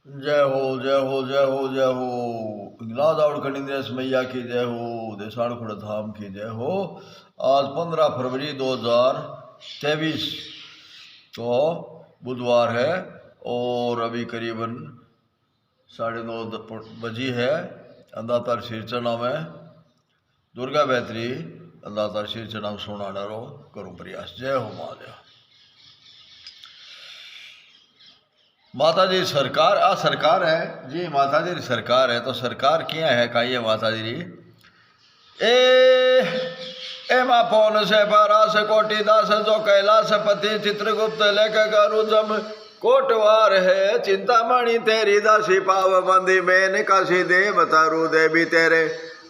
जय हो जय हो जय हो जय हो। लादाउड़ कनिंद्रेश मैया की जय हो। देसाड़खुड़ धाम की जय हो। आज 15 फरवरी 2023 तो बुधवार है और अभी करीबन 9:30 बजी है। अंदातार शीर्चना में दुर्गा बैतरी अंदातार शीर्चना में सोना डारो करूँ प्रयास। जय हो महादेव। माता जी सरकार सरकार है जी। माता जी सरकार है तो सरकार क्या है काई है माता जी ए मा पौन से पारास कोटि दास जो कैलाश पति चित्रगुप्त लेख गरुजम कोटवार है चिंतामणि तेरी दासी पाव बंदी में काशी देव तारू देवी तेरे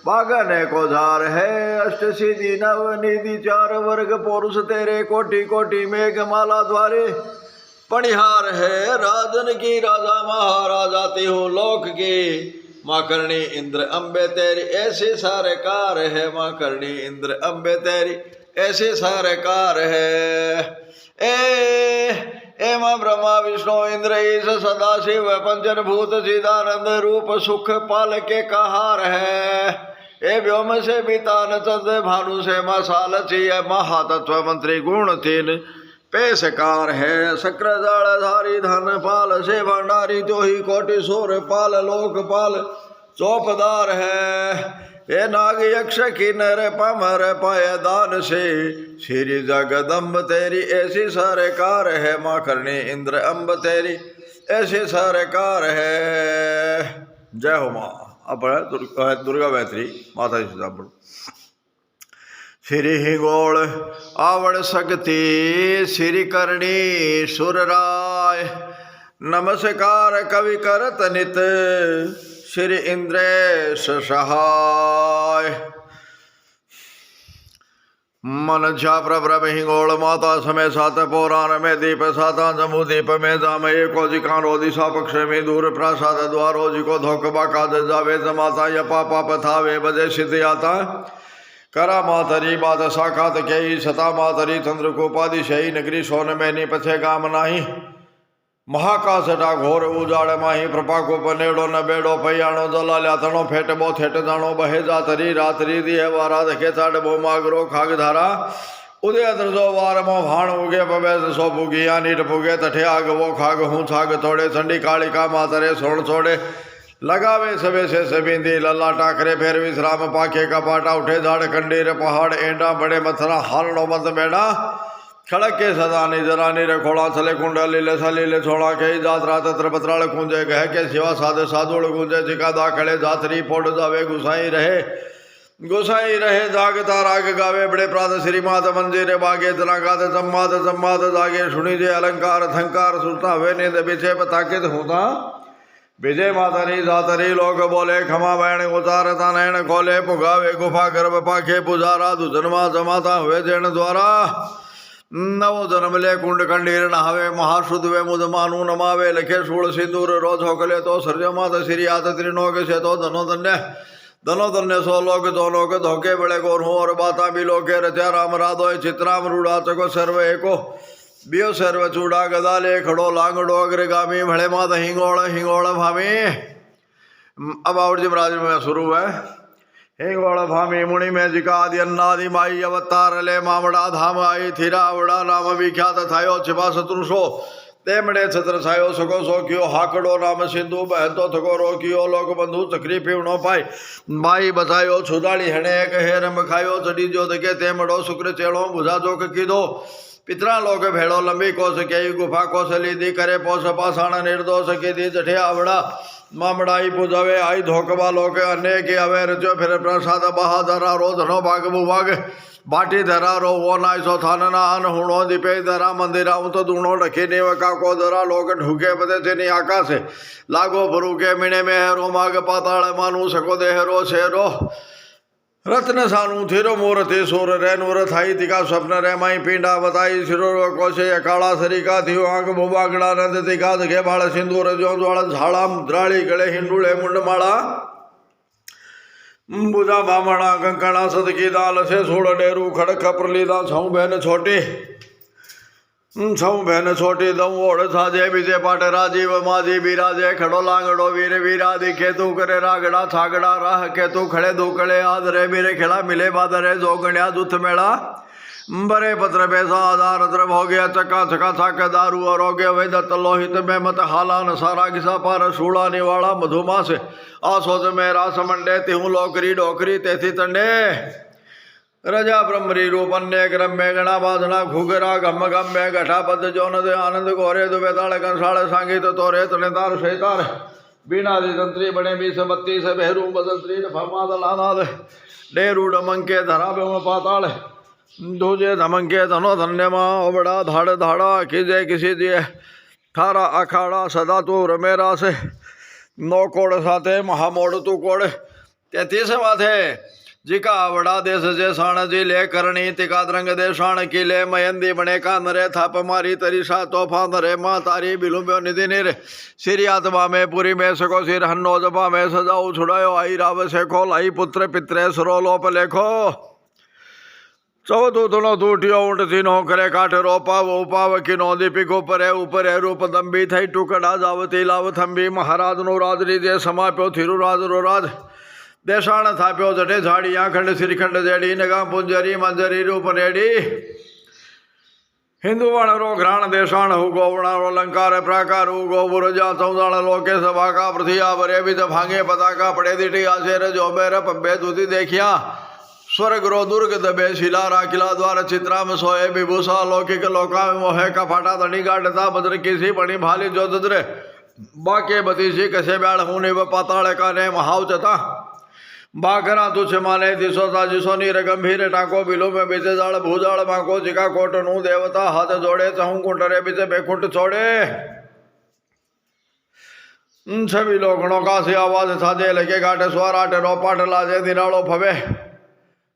बागन को झार है अष्ट सिद्धि नव निधि चार वर्ग पुरुष तेरे कोटि कोटि मेघ माला द्वारे पणिहार है राजन की राजा महाराजा ते हो लोक के माँ करणी इंद्र अम्बे तेरी ऐसे सारे कार है। माँ करणी इंद्र अम्बे तेरी ऐसे सारे कार है। ए माँ ब्रह्मा विष्णु इंद्र ईश सदा शिव पंचन भूत चिदानंद रूप सुख पाल के कहार है। ए व्योम से बीतान चंद भानु से मसाल चिय महातत्व मंत्री गुण तीन पेशकार है। शक्रजालधारी धन पाल से भंडारी जो ही कोटि सोर पाल लोकपाल चौपदार है। ये नाग यक्ष किन्नर पमर पायदान से श्री जगदम्ब तेरी ऐसी सरकार है। माँ करणी इंद्र अम्ब तेरी ऐसी सरकार है। जय हो माँ। अब दुर्गा बैतरी माता जी से श्री हिंगोल आवड़ शक्ति श्री करणी सुरराय नमस्कार कवि करत नित श्री इंद्रेश सहाय। मन छा प्रभ्रम हिंगोल माता समय सात पौराण में दीप साता जमू दीप में जाम एको जिकानो दिशा पक्ष में दूर प्रसाद द्वारो जी को धोकबा काज जावे जमाता यपा पाप थावे बजे सिद्धि आता करा मातरी बात साखात कई सता मातरी चंद्र को उपाधि शही नगरी सोन में नी पछे गाम नाही महाकाशटा घोर उजाड़ माही प्रपा को पनेड़ो न बेड़ो पयाणो जला ल्याथणो फेटबो थेट जाणो बहे जातरी रातरी दिए वारा धके चाड़बो मागरो खाग धारा उदय द्रजो वार मो भाण उगे बबे सो भुगिया नीट भुगे तठे आग वो खाग हूँ छाग थोड़े चंडी कालिका मातरे सोण छोड़े लगावे सबे से सबींदी लल्ला टाकरे फेर विश्राम पाखे का पाटा उठे झाड़ कंडीर पहाड़ एंडा बड़े मथरा हारणो मत बेड़ा खड़क के सदानी जरानी रखोड़ा छले कुंडा लीले सलीले छोड़ा कई जात्रा तत्र पत्राल कुंजे कह के सिवा साधे साधुड़ कुंजे चिका दाखड़े जातरी पोड़ जावे गुसाई रहे जागता राग गावे बड़े प्रात श्री मात मंजिरे बागे तना गात जम्मात जागे सुनी जे अलंकार थंकार सुरता वे नींद बिछे पताकित होता विजय मातरी जातरी लोग बोले खमा बैण उतारता नैन खोले पुगावे गुफा गर्भ पाखे पुजारा दुजन्मा जमाता हुए जैन द्वारा नवो जन्म ले कुंड कंडीर नहावे महाशुद्ध वे मुद मानु नमावे लखे सूल सिंदूर रोज होकले तो सर्ज मात श्री आत त्रिनोक से तो धनो धन्य सो लोग दो लोग धोके बड़े गोर हूँ और बाता भी लोके रचा राम राधो चित्राम रूढ़ा चको सर्व एको बियो सर्व चूड़ा गदा ले खड़ो लांगड़ो अग्रगामी भले मात हिंगोड़ भामी। अब और जिमराज में शुरू है। हिंगोड़ भामी मुनि में जिका आदि अन्नादि माई अवतार ले मामड़ा धाम आई थिरावड़ा नाम विख्यात थायो छिपा शत्रुषो तेमड़े छत्र छायो सको सो कियो हाकड़ो नाम सिंधु बहतो थको रो कियो लोक बंधु चक्री पीवणो पाई माई बचायो छुदाड़ी हणे एक हेरम खायो चढ़ी जो दके तेमड़ो शुक्र चेड़ो बुझा जोक कीधो पितरा लोग भेड़ो लंबी कोस कई गुफा कोसली दी करे पोस पाषाण निर्दोष की दी जठे आवड़ा मामड़ाई पुजावे आई धोकबा लोग अन्य के अवे रचो फिर प्रसाद बहा धरा रो धनो भाग भूभाग बाटी धरा रो वो नाय सो थानना अन हुणो दीपे धरा मंदिरा तो दूणो ढके नेव का को धरा लोग ढूके बदे चेनी आकाश लागो भरू के मिणे में हेरो माग पाताल मानु सको देहरो शेरो रत्न सानु थिरो मूर्ति सूर रेनूर थाई तिका स्वप्न रे माई पींडा बताई सिरो कोशे काला सरिका थियो आंख भूबागड़ा नंद तिका धके बाल सिंदूर जो ज्वाल झाड़ाम द्राड़ी गले हिंडुले मुंडमाला बुझा बामणा कंकणा सदकी दाल से सोड़ डेरू खड़क प्रलीदा छऊ बहन छोटी छऊ बहन छोटी दऊ ओढ़ साजे बीजे पाटे राजीव माझी बिराजे खड़ो लांगड़ो वीर वीरा दिखे तू करे रागड़ा छागड़ा राह के तू खड़े दुकड़े आदरे बीरे खिला मिले बादरे जोगण्या जुथ मेला बरे पत्र बेसा आधार द्रव हो गया चक्का चका छाक दारू और हो गया वेदत लोहित में मत हालान सारा किसा पार सूड़ा निवाड़ा मधुमास आसोज में रास मंडे तिहू लोकरी डोकरी तेथी तंडे रजा ब्रह्मरी रूप अन्य क्रम में गणा बाधना घुगरा गम गम में घटा पद जोन दे आनंद गोरे दुबे ताड़ कंसाड़ सांगित तोरे तने तार शेतार बीना दी तंत्री बने 20-32 बहरू बदंत्री फमाद लानाद डेरूड मंके धरा बेम पाताल दूजे धमंके धनो धन्य माँ ओबड़ा धाड़ धाड़ा कीजे किसी दिए थारा अखाड़ा सदा तू रमेरा से नौ कोड़ साथे महामोड़ तू कोड़ 33 माथे जिका वड़ा देश जे साण जी ले करणी तिका द्रंग दे शाण किले मयंदी बने का नरे थाप मारी तरी सा तोफा नरे माँ तारी बिलुम्यो निधि निर श्री आत्मा में पूरी में सको सिर हन्नो जपा में सजाऊ छुड़ायो आई राव से खोल आई पुत्र पित्रे सरो लोप लेखो चौथो धुनो टूटियो ऊँट तीनो करे काठ रोपाव उपाव किनो दीपिक ऊपर है रूप दंबी थई टुकड़ा जावती लाव थंबी महाराज नो राजरी जे समाप्यो थिरु राज रो राज देशाण थाप्यो जटे झाड़ी आखंड श्रीखंड जेड़ी नगा पुंजरी मंजरी रूप नेड़ी हिंदू वण रो घ्राण देशाण हुगो वणारो अलंकार प्राकार हुगो बुरजा चौदाण लोके सभा का पृथ्या बरे बित भांगे पताका पड़े दिटी आशेर जो मेर पब्बे दूती देखिया स्वर्ग रो दुर्ग दबे शिला राकिला द्वार चित्रा में सोए विभूषा लौकिक लोका में मोहे का फाटा दणी गाटता भद्र किसी पणी भाली जो दद्रे बाके बतीसी कसे ब्याड़ हूने व पाताड़ का ने महावचता बाकरा तुझ माने दिशोता जिसो नीर गंभीर टाको बिलो में बीचे जाड़ भूजाड़ माको जिका कोट नू देवता हाथ जोड़े चहू कुंटरे बीचे बेकुंट छोड़े छवि लोगणों का सी आवाज साजे लगे गाटे स्वार आटे रो पाट लाजे निरालो फवे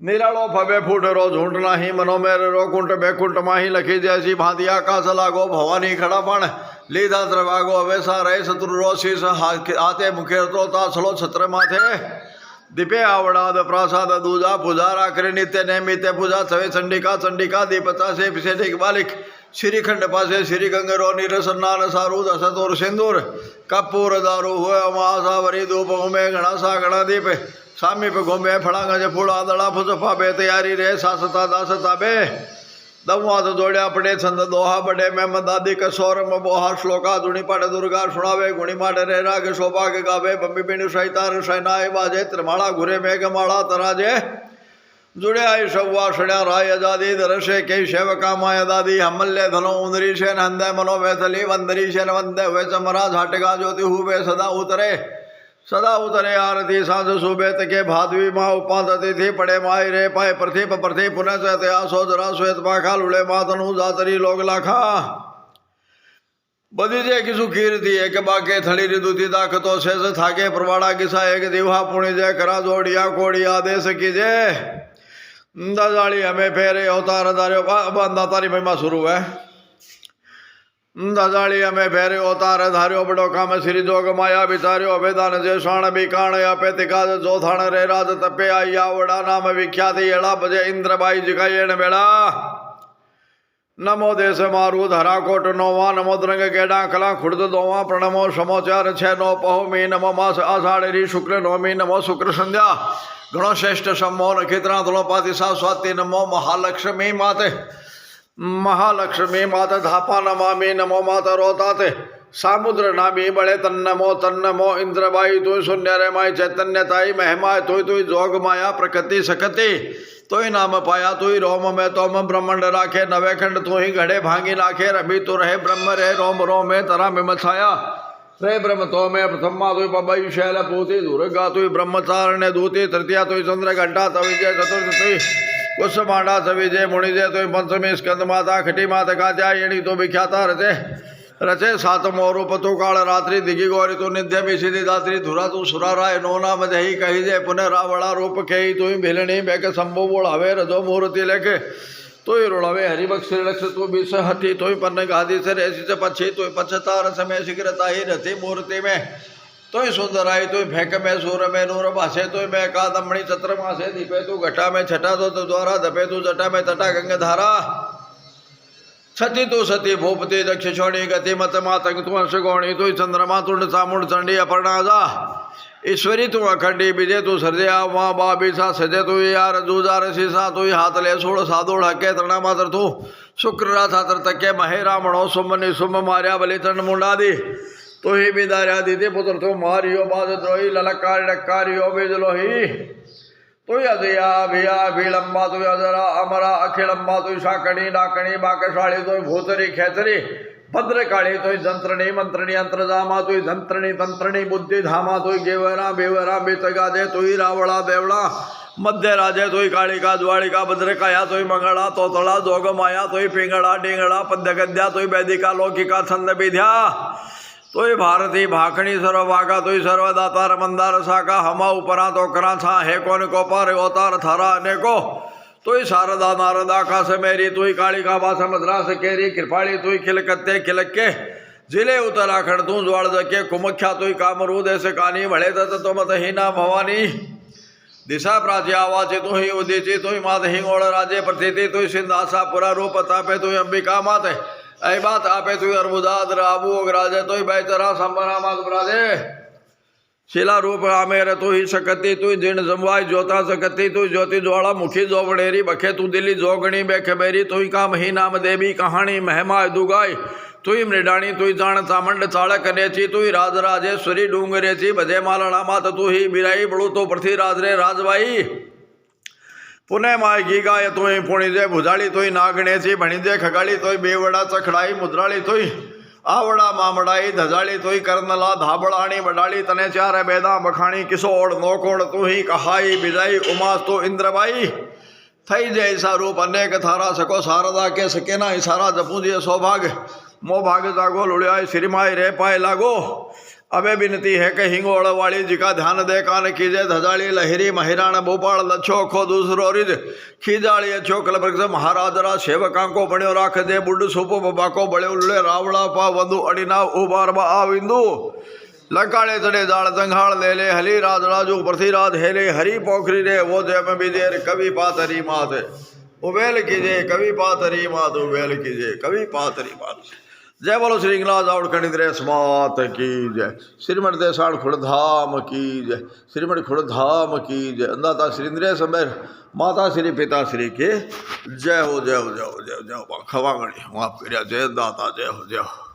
निरालो फबे फूट रो झूंट नाही मनो मेरे रो कुंट बेकुंट माही लखी जैसी भांति आकाश लागो भवानी खड़ा पण लीधा द्रवागो अवेसा रहे शत्रु रो शीस आते मुखे तो तासलो छत्र माथे दीपे आवड़ाद प्रासाद दूजा पुजारा करे नित्य नैमित्य पूजा सवे चंडिका चंडिका दीपता से पिछे बालिक श्रीखंड पासे श्री गंगरो निरसन्नान सारूद असतोर सिंदूर कपूर दारू हुए महासावरी धूप घूमे गणा सा गणा दीप सामी पे घूमे फड़ांग फूड़ा दड़ा फुसफा बे तैयारी रे सासता दासता बे दमुआत जोड़िया पड़े छंद दोहा बड़े मेम दादी कसौर बोहा श्लोका धुणी पाटे दुर्गा सुनावे गुणी माटे रे राग शोभा के गावे बम्बी बिनु सहितार सैनाए बाजे त्रिमाला घुरे मेघ माला तराजे जुड़े आई शव्वा शण्या राय आजादी दरसे कई सेवका माया दादी हमल्य धनो उंदरी शेन हंदे मनो वैथली वंदरी शेन वंदे वे चमरा झाटका ज्योति हुए सदा उतरे आरती सांझ सुबे तके भादवी माँ उपाधति थी पड़े माई रे पाए प्रथिप प्रथि पुनः चते आसो जरा श्वेत पाखा लुड़े मातनु जातरी लोग लाखा बदीजे की सुखीर थी एक बाके थड़ी रिदुति दाख तो शेष थाके प्रवाड़ा किसा एक दिवा पुण्य जय करा जोड़िया कोड़ी आदेश कीजे दाजाली हमें फेरे अवतार दारियो तारी महिमा शुरू है दाजाली हमें फेरे अवतार धारियो बड़ो काम श्री जोग माया बिचारियो वेदान जे शाण बिकाण या पेतिका जो थाण रे राज तपे आई आवड़ा नाम विख्याति एड़ा बजे इंद्र बाई जिकायण बेड़ा नमो देश मारू धरा कोट नोवा नमो द्रंग गेडा कला खुर्द दोवा प्रणमो समोचार छे नो पहोमी नमो मास आषाढ़ी शुक्ल नवमी नमो शुक्र संध्या गणो श्रेष्ठ सम्मो नक्षत्रा तुलोपाति सा स्वाति नमो महालक्ष्मी माते धापा नमामि नमो माता रोताते सामुद्र नामी बड़े तन्नमो इंद्रबाई तु शून्य रे माई चैतन्यताई महिमा तुई जोग माया प्रकृति सकति तुई नाम पाया तुई रोम में तोम ब्रह्मंड राखे नवे खंड तू ही घड़े भांगी नाखे रवि तू रहे ब्रह्म रे रोम रोम में तरा में छाया रे ब्रह्म तो में प्रथमा तुई पबई शैल पूति दुर्गा तुई ब्रह्मचारण्य दूती तृतीया तुई चंद्र घंटा तविजय चतुर्थ तुई कुश मांडा सविजय मुनिजय तुई पंचमी स्कंद माता खटी माता कात्यायणी तो विख्याता रचे सातमो रूप तू काल रात्रि दिगी गौरी तू निध्य विशिधि दात्री धुरा तू सुरा राय नो नाम जही कही जय पुनः रावणा रूप कही तुई भिलणी बेक शंभु बोढ़ावे रजो मूर्ति लेके तुई रुड़ावे हरिभक्त श्रीलक्ष तू बीस हठी तुई पन्न गादी से रेसी से पक्षी तुई पक्षतार समय शीघ्रता ही रथी मूर्ति में तुई सुंदर आई तुई फेंक में सूर में नूर भाषे तुई में कादमणि चत्र मासे दीपे तू घटा में छठा तो द्वारा दपे तू जटा में तटा गंग धारा छति तु सती भूपति दक्ष क्षोणी गति मत मातंग तु अंश गौणी तु चंद्रमा तुंड चामुंड चंडी अपर्णाजा ईश्वरी तू अखंडी विजय तू सर्जया माँ बा बीसा सजे तू यार जूजार शीसा तू हाथ ले सोड़ सादोड़ हके तृणा मातर तू शुक्र राधातर तके महे रामणो सुमनि सुम मार्या बलि चंड मुंडादि तो ही बिदार्या दीदी पुत्र तू मारियो बाज द्रोही ललकार डकारियो बिजलोही तु अजया भिया भीलम्बा तु अजरा अमरा अखिलम्बा तु शाकणी डाकणी बाकशाली तु भूतरी खेतरी भद्रकाली तोय जंत्रणी मंत्रणी अंतरजामा तोय जंत्रणी तंत्रणी बुद्धि धामा तोय गेवरा बेवरा बेतगादे तोय रावड़ा देवड़ा मध्य राजे तोय कालिका द्वारिका भद्रकाया तोय मंगला तोतला जोग माया तोय पिंगड़ा डिंगड़ा पद्यगद्या तोय वैदिका लौकिका छंद विद्या तोय भारती भाखणी सर्वभागा तोय सर्वदातार मंदार साका हमा उपरा तो करा था हे कौन को पार अवतार थारा अनेको तोय शारदा नारदा खास मेरी तोय कालिका बास मद्रास केरी कृपाली तोय खिलकत्ते खिलके जिले उत्तराखंड तू ज्वाल जके कुमख्या तोय कामरूद ऐसे कानी भले तत तो मत हीना भवानी दिशा प्राची आवाचे तू ही उदिची तोय मात हिंगोड़ राजे प्रतीति तोय सिंधासा पुरा रूप तापे तोय अंबिका मात ऐ बात आपे तोय अर्बुदाद राबू राजे तोय बैतरा संबरा मात ब्राजे शिला रूप आमेर तू ही सकती तू जिण जमवाई ज्योता सकती तू ज्योति ज्वाला मुखी जोगणेरी बखे तू दिली जोगणी बेखबेरी तू काम ही नाम देवी कहानी महिमा दुगाई तू मृडाणी तू जान चामंड चाड़क रेची तू राज राजेश्वरी डूंगरेची भजे मालना मात तू ही बिराई बड़ू तो पृथ्वीराज रे राजबाई पुणे माय गी गाय तू पुणी जे भुजाली तू नागणेची भणी जे खगाली तू बेवड़ा चखड़ाई मुद्राली तू आवड़ा मामड़ाई धजाली तोई करनला धाबड़ाणी बडाली तने चार बेदा बखाणी किशोड़ नौकोड़ तू ही कहाई बिजाई उमास तो इंद्रबाई थई जैसा रूप अनेक थारा सको शारदा के सके ना इशारा जपू दिए सौभाग्य मो भाग जागो लुड़ियाई श्रीमाई रे पाए लागो अबे बिनती है कि हिंगोड़ वाली जी का ध्यान दे कान कीजे धजाली लहरी महिराण भोपाल लच्छो खो दूसरो रिज खीजाली अच्छो कलप्रक्ष महाराजरा सेवका को बण्यो राख दे बुढ़ सुपो बबा को बड़े उल्ले रावड़ा पा वधु अड़ीना उबार बा आविंदु लकाड़े चढ़े जाड़ जंघाड़ ले ले हली राज राजू पृथ्वीराज हेले हरी पोखरी रे वो जय में विदेर कवि पातरी मात उबेल कीजे कवि पातरी मात उबेल कीजे कवि पातरी मात जय बोलो श्री इंगलाज आउट कणिद्रेश मात की जय श्रीमठ देसाड़ खुड़धाम की जय श्रीमठ खुड़धाम की जय अंदाता श्री इंद्रेश अम्बेर माता श्री पिता श्री के जय हो जय हो जय हो जय हो जय हो खवागणी माफ करिया जय दाता जय हो जय हो।